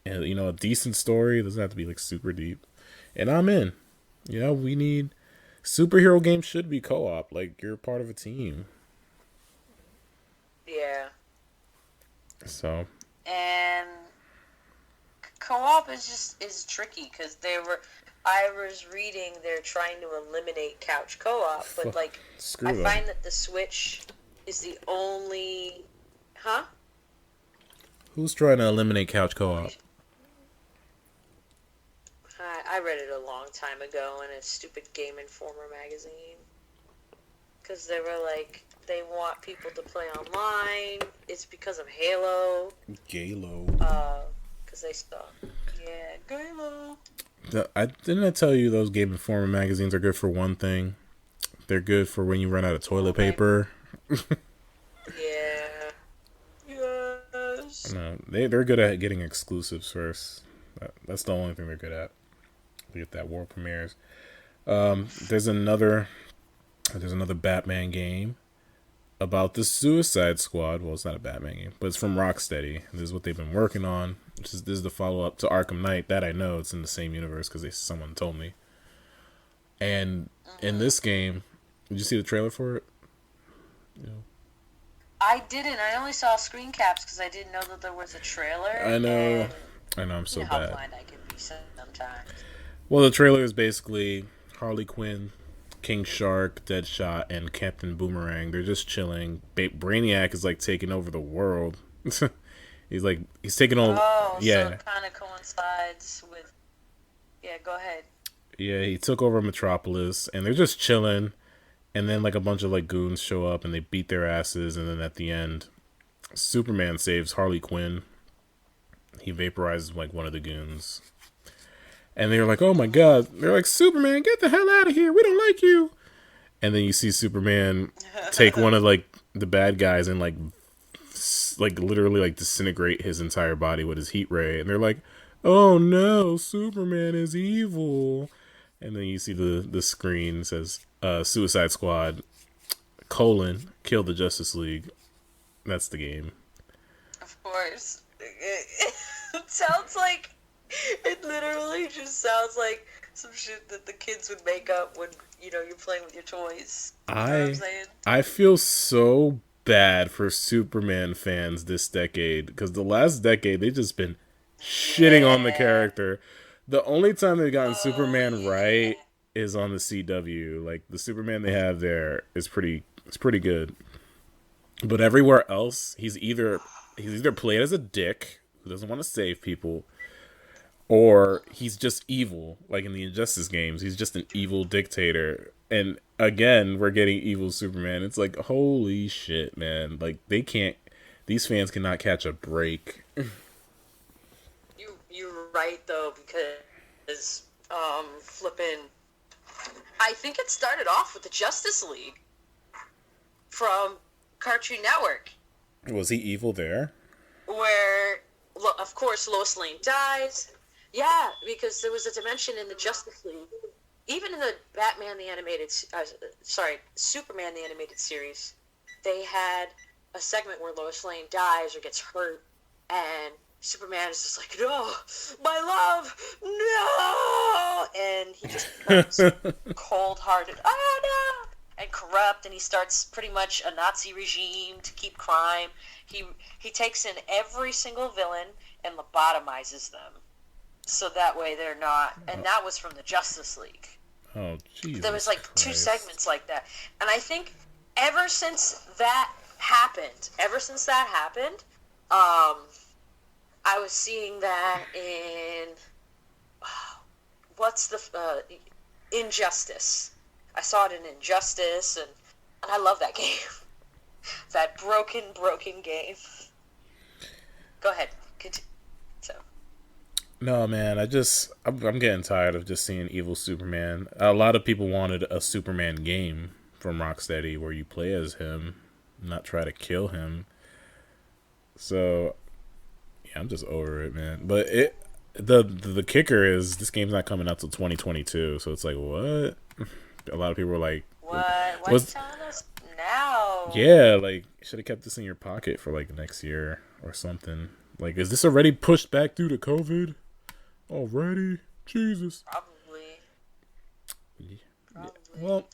And, a decent story. It doesn't have to be, like, super deep. And I'm in. We need... Superhero games should be co-op. Like, you're part of a team. Yeah. So. And co-op is tricky because I was reading they're trying to eliminate couch co-op, but like I find that the Switch is the only. Huh? Who's trying to eliminate couch co-op? I read it a long time ago in a stupid Game Informer magazine. Because they were like, they want people to play online. It's because of Halo. Galo. Because they suck. Yeah, Galo. Didn't I tell you those Game Informer magazines are good for one thing? They're good for when you run out of toilet paper. Yeah. Yes. No, they're good at getting exclusives first. That's the only thing they're good at. They get that world premieres. There's another Batman game about the Suicide Squad. Well, it's not a Batman game, but it's from Rocksteady. This is what they've been working on. This is the follow-up to Arkham Knight. That I know it's in the same universe because someone told me. And in this game, did you see the trailer for it? I didn't. I only saw screen caps because I didn't know that there was a trailer. I know. I'm so bad. How blind I can be sometimes. Well, the trailer is basically Harley Quinn, King Shark, Deadshot, and Captain Boomerang. They're just chilling. Brainiac is like taking over the world. he's taking over. Oh, yeah. So it kind of coincides with. Yeah, go ahead. Yeah, he took over Metropolis, and they're just chilling. And then like a bunch of like goons show up, and they beat their asses. And then at the end, Superman saves Harley Quinn. He vaporizes like one of the goons. And they're like, oh my god. They're like, Superman, get the hell out of here. We don't like you. And then you see Superman take one of like the bad guys and like literally like disintegrate his entire body with his heat ray. And they're like, oh no, Superman is evil. And then you see the screen says Suicide Squad : kill the Justice League. That's the game. Of course. It sounds like It literally just sounds like some shit that the kids would make up when, you're playing with your toys. You know what I'm I saying? I feel so bad for Superman fans this decade because the last decade they just been shitting on the Yeah. character. The only time they've gotten Oh, Superman right yeah. is on the CW. Like the Superman they have there is pretty good. But everywhere else, he's either played as a dick who doesn't want to save people, or he's just evil. Like in the Injustice games, he's just an evil dictator. And again, we're getting evil Superman. It's like holy shit, man! Like they can't. These fans cannot catch a break. You're right though, because flipping. I think it started off with the Justice League from Cartoon Network, Was he evil there? where, of course, Lois Lane dies. Yeah, because there was a dimension in the Justice League, even in the Superman the animated series. They had a segment where Lois Lane dies or gets hurt, and Superman is just like, no, my love, no, and he just becomes cold-hearted, oh no, and corrupt, and he starts pretty much a Nazi regime to keep crime. He takes in every single villain and lobotomizes them, so that way they're not. And that was from the Justice League. Oh Jesus! There was like two Christ. segments like that, and I think ever since that happened, I was seeing that in what's the Injustice. I saw it in Injustice, and I love that game. That broken game. Go ahead. Continue. So. No, man, I'm getting tired of just seeing evil Superman. A lot of people wanted a Superman game from Rocksteady where you play as him, not try to kill him. So, yeah, I'm just over it, man. But the kicker is this game's not coming out till 2022, so it's like, what? A lot of people were like, What? Why are you was telling us now? yeah, like should have kept this in your pocket for like next year or something. Like, is this already pushed back due to COVID? Already? Jesus. Probably. Yeah. Probably. Well,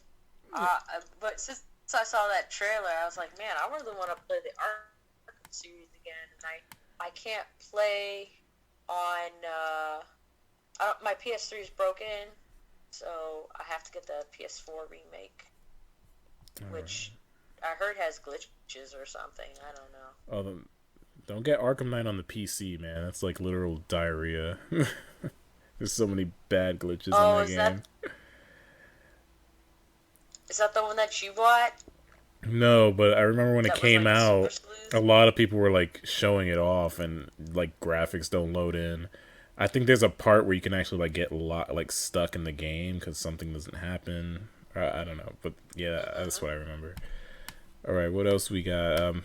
But since I saw that trailer, I was like, man, I really want to play the Arkham series again, and I can't play on. My PS3 is broken, so I have to get the PS4 remake, which I heard has glitches or something. I don't know. don't get Arkham Knight on the PC, man. That's like literal diarrhea. There's so many bad glitches in Oh, that game. is that the one that you bought? No, but I remember when it That was came like super out, smooth? a lot of people were like showing it off, and like graphics don't load in. I think there's a part where you can actually like get like stuck in the game because something doesn't happen. I don't know, but yeah, that's what I remember. All right, what else we got?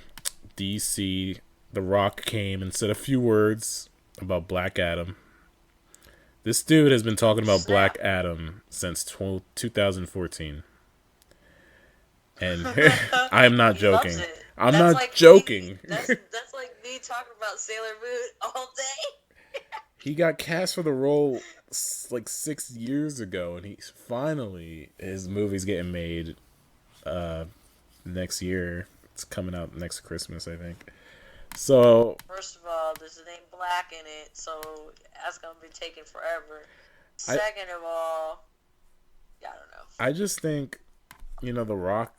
DC, The Rock came and said a few words about Black Adam. This dude has been talking about Snap. Black Adam since 2014. And I'm not He loves joking. it. I'm That's not like joking. Me, that's like me talking about Sailor Moon all day. He got cast for the role like 6 years ago, and he's finally his movie's getting made next year. It's coming out next Christmas, I think. So First of all, there's a name Black in it, so that's gonna be taking forever. I Second of all, I don't know. I just think, The Rock.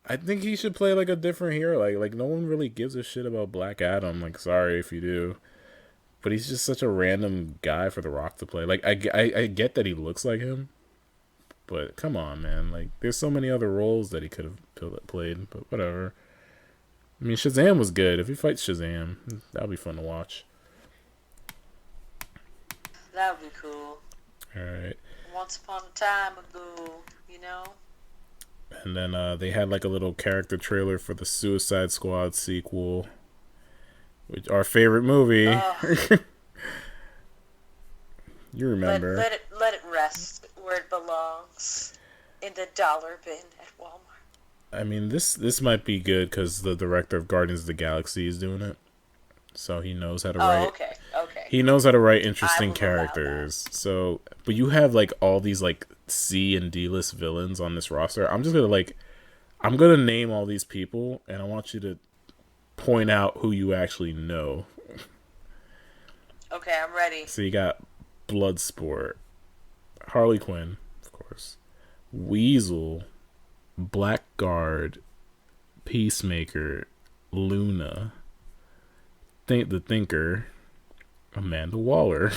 I think he should play like a different hero. Like no one really gives a shit about Black Adam. Like, sorry if you do, but he's just such a random guy for The Rock to play. Like, I get that he looks like him, but come on, man. Like, there's so many other roles that he could have played, but whatever. I mean, Shazam was good. If he fights Shazam, that'll be fun to watch. That would be cool. All right. Once upon a time ago, you know? And then they had like a little character trailer for the Suicide Squad sequel, which our favorite movie. You remember? Let it rest where it belongs, in the dollar bin at Walmart. I mean, this might be good because the director of Guardians of the Galaxy is doing it, so he knows how to write. Okay. He knows how to write I interesting will allow that. characters. So, but you have like all these like C and D list villains on this roster. I'm gonna name all these people, and I want you to point out who you actually know. Okay, I'm ready. So you got Bloodsport, Harley Quinn, of course, Weasel, Blackguard, Peacemaker, Luna, the Thinker, Amanda Waller,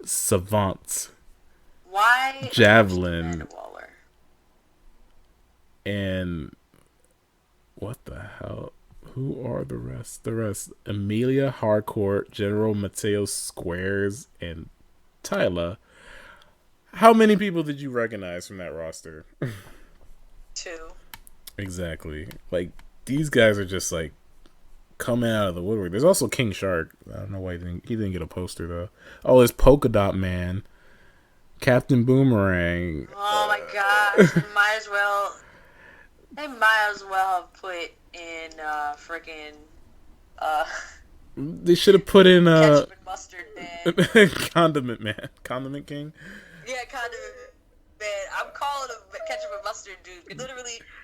Savant, Why Javelin, Amanda Waller? and what the hell? Who are the rest? The rest: Amelia Harcourt, General Mateo Squares, and Tyler. How many people did you recognize from that roster? 2. Exactly. Like, these guys are just like coming out of the woodwork. There's also King Shark. I don't know why he didn't get a poster though. Oh, there's Polka Dot Man, Captain Boomerang. Oh my gosh! They might as well have put in freaking They should have put in ketchup and mustard man. Condiment King. Yeah, kind of. Man, I'm calling him ketchup and mustard dude.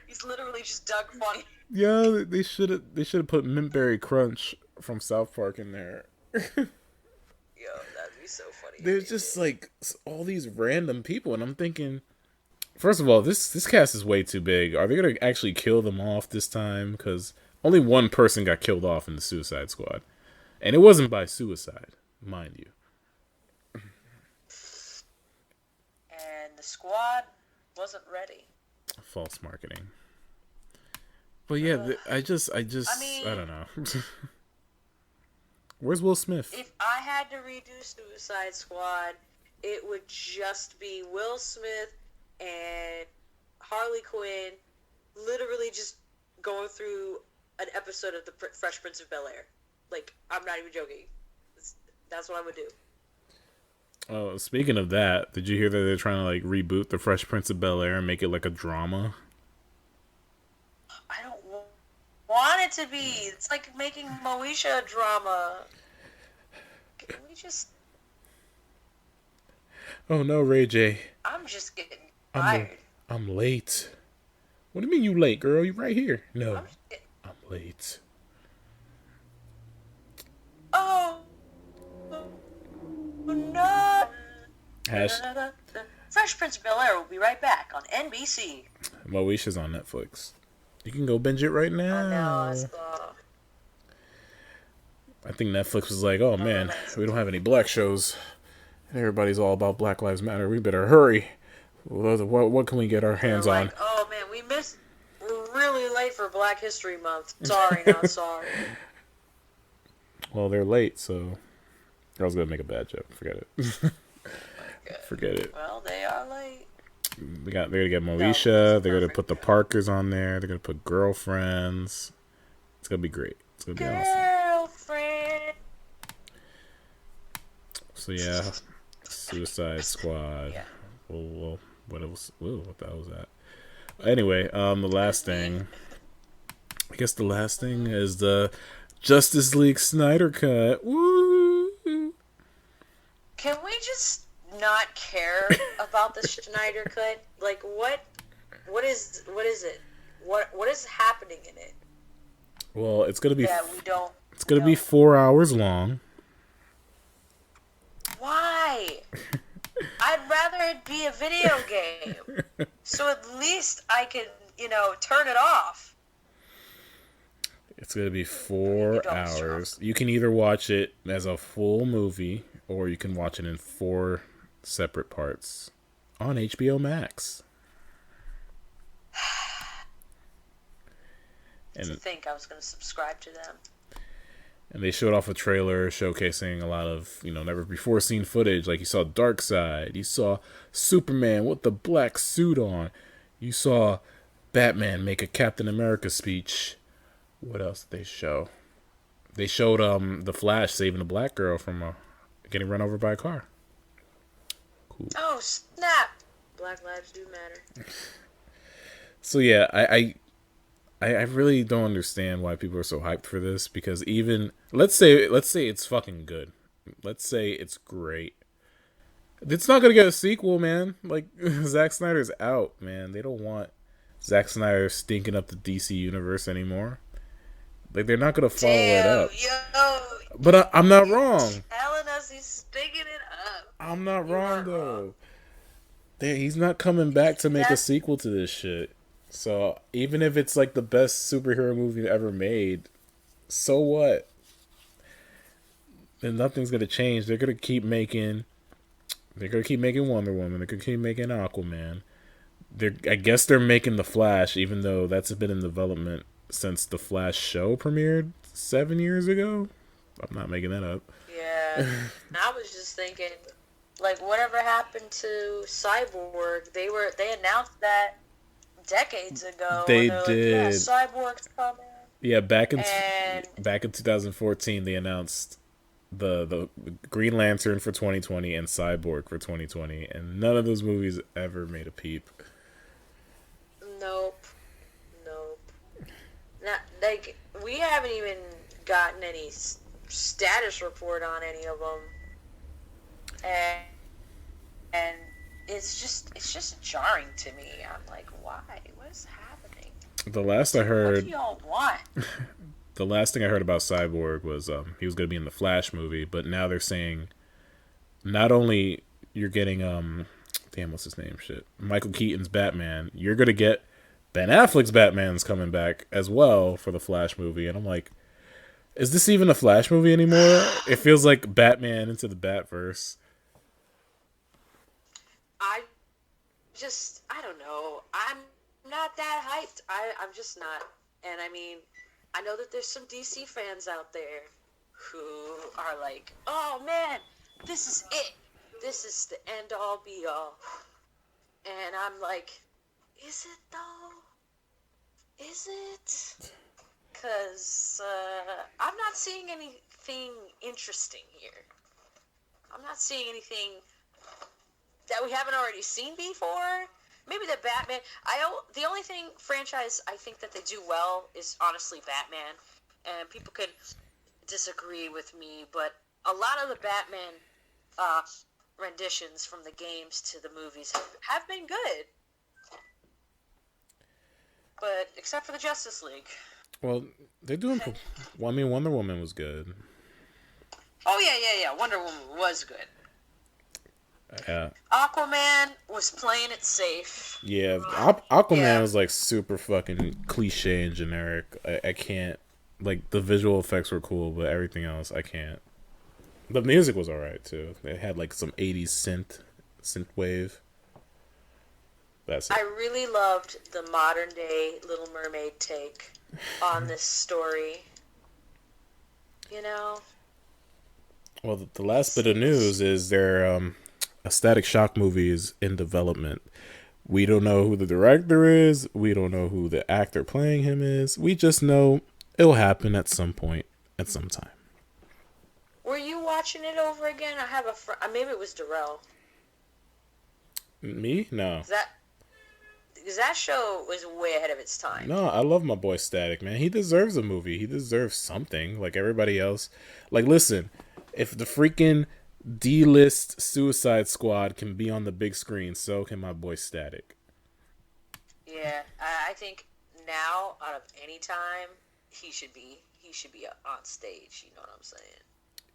He's literally just Doug Funny. Yeah, they should have put Mintberry Crunch from South Park in there. Yo, that'd be so funny. There's just like all these random people, and I'm thinking, first of all, this cast is way too big. Are they gonna actually kill them off this time? Because only one person got killed off in the Suicide Squad, and it wasn't by suicide, mind you. And the squad wasn't ready. False marketing. But yeah, I don't know. Where's Will Smith? If I had to redo Suicide Squad, it would just be Will Smith and Harley Quinn literally just going through an episode of the Fresh Prince of Bel-Air. Like, I'm not even joking. That's what I would do. Oh, speaking of that, did you hear that they're trying to like reboot the Fresh Prince of Bel-Air and make it like a drama? I don't want it to be. It's like making Moesha a drama. Can we just... Oh no, Ray J. I'm just getting tired. I'm late. What do you mean you late, girl? You right here. No, I'm late. Oh no! Fresh Prince of Bel-Air will be right back on NBC. Moesha's on Netflix. You can go binge it right now. Oh, no, I think Netflix was like, oh man, we don't have any black shows. Everybody's all about Black Lives Matter. We better hurry. What can we get our hands on? Oh man, we're really late for Black History Month. Sorry, not sorry. Well, they're late, so I was gonna make a bad joke. Forget it. Forget it. Well, they are late. They're gonna get Moesha. They're gonna put the Parkers on there. They're gonna put girlfriends. It's gonna be great. It's gonna be awesome. Girlfriend. So yeah, Suicide Squad. Yeah. Well, what else? Whoa, what the hell was that? Anyway, the last thing. I guess the last thing is the Justice League Snyder Cut. Woo! Can we just not care about the Snyder Cut? Like, what is it? What is happening in it? Well, it's gonna be. Yeah, we don't. It's gonna be 4 hours long. Why? I'd rather it be a video game, so at least I can, turn it off. It's gonna be 4 hours. You can either watch it as a full movie, or you can watch it in 4 separate parts on HBO Max. And to think I was going to subscribe to them. And they showed off a trailer showcasing a lot of, never before seen footage. Like you saw Darkseid, you saw Superman with the black suit on, you saw Batman make a Captain America speech. What else did they show? They showed the Flash saving a black girl from getting run over by a car. Cool. Oh snap! Black lives do matter. So yeah, I really don't understand why people are so hyped for this, because even let's say it's fucking good. Let's say it's great. It's not gonna get a sequel, man. Like Zack Snyder's out, man. They don't want Zack Snyder stinking up the DC universe anymore. Like they're not gonna follow it Damn, up. yo, But I'm not you wrong. telling us he's sticking it up. I'm not You wrong aren't wrong. though. He's not coming back to make a That's sequel to this shit. So even if it's like the best superhero movie ever made, so what? Then nothing's gonna change. They're gonna keep making. They're gonna keep making Wonder Woman. They're gonna keep making Aquaman. I guess they're making the Flash, even though that's been in development since the Flash show premiered 7 years ago. I'm not making that up. yeah. I was just thinking, like, whatever happened to Cyborg? They announced that decades ago, and They they're like, yeah, did. Cyborg's coming, Yeah, and back in 2014, they announced the Green Lantern for 2020 and Cyborg for 2020, and none of those movies ever made a peep. nope, nope. Not like we haven't even gotten any status report on any of them, and and it's just jarring to me. I'm like, why? What is happening? The last I What do heard, y'all want? the last thing I heard about Cyborg was he was going to be in the Flash movie, but now they're saying not only you're getting damn, what's his name? Shit, Michael Keaton's Batman. You're going to get Ben Affleck's Batman's coming back as well for the Flash movie, and I'm like, is this even a Flash movie anymore? It feels like Batman into the Batverse. I I don't know. I'm not that hyped. I'm just not. And I mean, I know that there's some DC fans out there who are like, oh man, this is it. This is the end all be all. And I'm like, is it though? Is it? Because I'm not seeing anything interesting here. I'm not seeing anything that we haven't already seen before. Maybe the Batman. The only thing franchise I think that they do well is honestly Batman, and people could disagree with me, but a lot of the Batman renditions from the games to the movies have been good. But except for the Justice League. Well, they're doing. Well, I mean, Wonder Woman was good. Oh yeah. Wonder Woman was good. Yeah. Aquaman was playing it safe. Yeah, Aquaman Yeah. was like super fucking cliche and generic. I can't, like, the visual effects were cool, but everything else I can't. The music was alright too. It had like some 80s synth wave. That's it. I really loved the modern day Little Mermaid take on this story. You know? Well, the last bit of news is their a Static Shock movie is in development. We don't know who the director is. We don't know who the actor playing him is. We just know it'll happen at some point, at some time. Were you watching it over again? I have a friend. Maybe it was Darrell. Me? No. Because that show was way ahead of its time. No, I love my boy Static, man. He deserves a movie. He deserves something like everybody else. Like, listen, if the freaking D-list Suicide Squad can be on the big screen, so can my boy Static. Yeah, I think now out of any time he should be on stage. You know what I'm saying?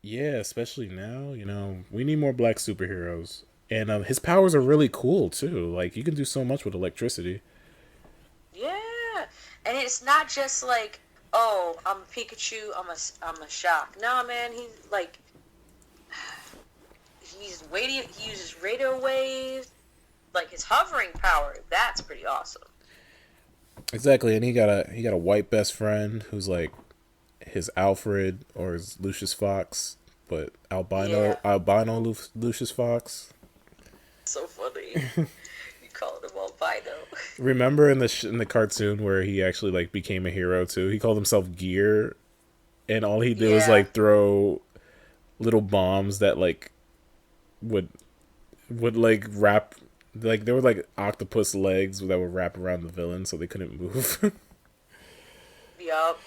Yeah, especially now. We need more black superheroes, and his powers are really cool too. Like, you can do so much with electricity. Yeah, and it's not just like, oh, I'm a Pikachu, I'm a Shock. No, man, he's like, he uses radio waves, like his hovering power. That's pretty awesome. Exactly, and he got a white best friend who's like his Alfred or his Lucius Fox, but albino Lucius Fox. So funny. You called him albino. Remember in the cartoon where he actually like became a hero too? He called himself Gear, and all he did was like throw little bombs that like would like wrap, like there were like octopus legs that would wrap around the villain so they couldn't move. Yup.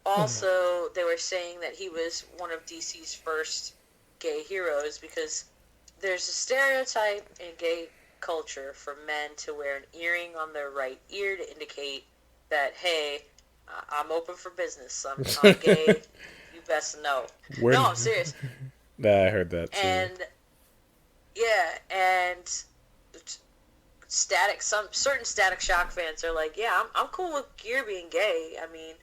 Also, they were saying that he was one of DC's first gay heroes, because there's a stereotype in gay culture for men to wear an earring on their right ear to indicate that, hey, I'm open for business. I'm gay. You best know. No, I'm serious. Nah, I heard that too. And yeah, and some certain Static Shock fans are like, yeah, I'm cool with Gear being gay. I mean,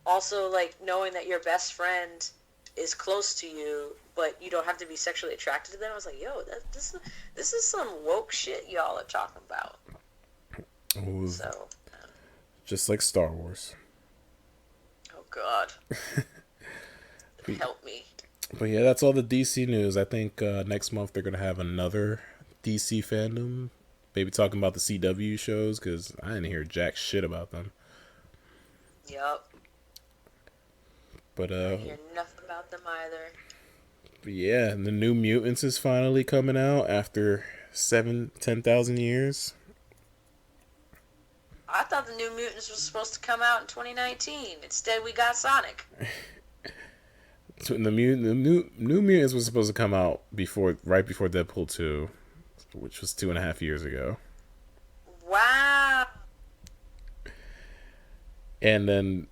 also like knowing that your best friend is close to you, but you don't have to be sexually attracted to them. I was like, yo, this is some woke shit y'all are talking about. So, just like Star Wars. Oh God, help me. But yeah, that's all the DC news. I think next month they're gonna have another DC fandom. Maybe talking about the CW shows, because I didn't hear jack shit about them. Yup. But I didn't hear nothing about them either. But yeah, and the New Mutants is finally coming out after 10,000 years. I thought the New Mutants was supposed to come out in 2019. Instead, we got Sonic. The New Mutants was supposed to come out right before Deadpool 2, which was 2.5 years ago. Wow. And then,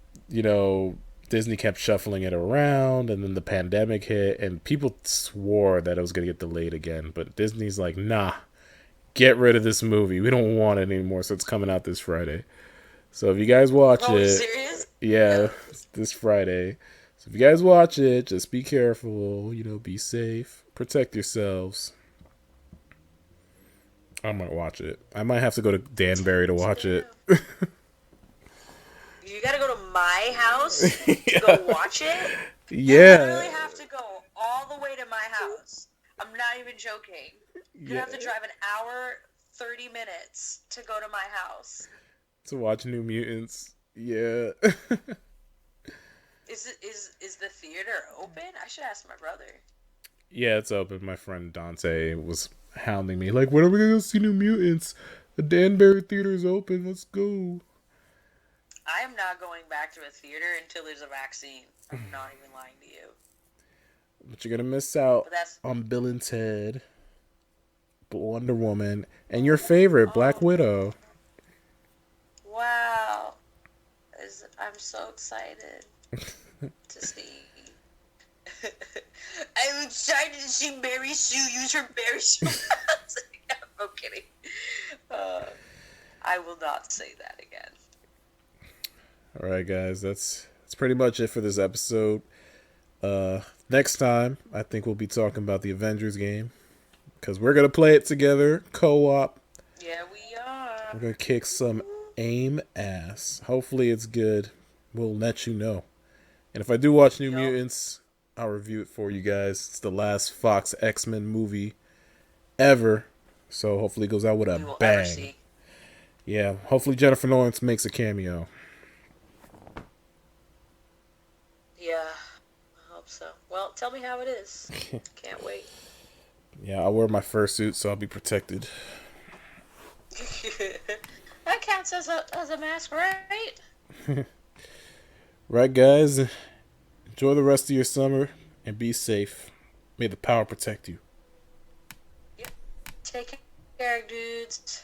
Disney kept shuffling it around, and then the pandemic hit, and people swore that it was going to get delayed again. But Disney's like, nah, get rid of this movie. We don't want it anymore, so it's coming out this Friday. So if you guys watch it... Serious? Yeah, this Friday. So if you guys watch it, just be careful, be safe, protect yourselves. I'm going to watch it. I might have to go to Danbury to watch it. You gotta go to my house to go watch it? Yeah. You literally have to go all the way to my house. I'm not even joking. You have to drive an hour, 30 minutes to go to my house. To watch New Mutants. Yeah. Is the theater open? I should ask my brother. Yeah, it's open. My friend Dante was hounding me. Like, when are we going to go see New Mutants? The Danbury Theater is open. Let's go. I am not going back to a theater until there's a vaccine. I'm not even lying to you. But you're going to miss out on Bill and Ted, Wonder Woman, and your favorite, Black Widow. Wow. I'm so excited to see. I'm excited to see Mary Sue use her Mary Sue. I'm kidding. I will not say that again. All right, guys, that's pretty much it for this episode. Next time, I think we'll be talking about the Avengers game, because we're gonna play it together, co-op. Yeah, we are. We're gonna kick some AIM ass. Hopefully, it's good. We'll let you know. And if I do watch New Mutants, I'll review it for you guys. It's the last Fox X-Men movie ever, so hopefully it goes out with a bang. Yeah, hopefully Jennifer Lawrence makes a cameo. Yeah, I hope so. Well, tell me how it is. Can't wait. Yeah, I'll wear my fursuit so I'll be protected. That counts as a mask, right? Right, guys. Enjoy the rest of your summer and be safe. May the power protect you. Yep. Take care, dudes.